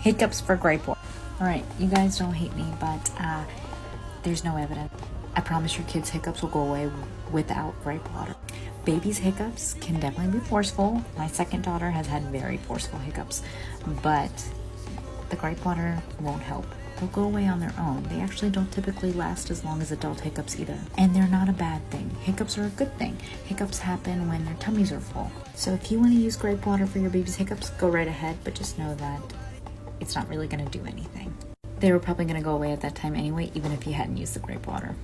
Hiccups for gripe water. All right, you guys don't hate me, but there's no evidence. I promise your kids' hiccups will go away without gripe water. Babies' hiccups can definitely be forceful. My second daughter has had very forceful hiccups, but the gripe water won't help. They'll go away on their own. They actually don't typically last as long as adult hiccups either. And they're not a bad thing. Hiccups are a good thing. Hiccups happen when their tummies are full. So if you want to use gripe water for your baby's hiccups, go right ahead, but just know that it's not really going to do anything. They were probably going to go away at that time anyway, even if you hadn't used the gripe water.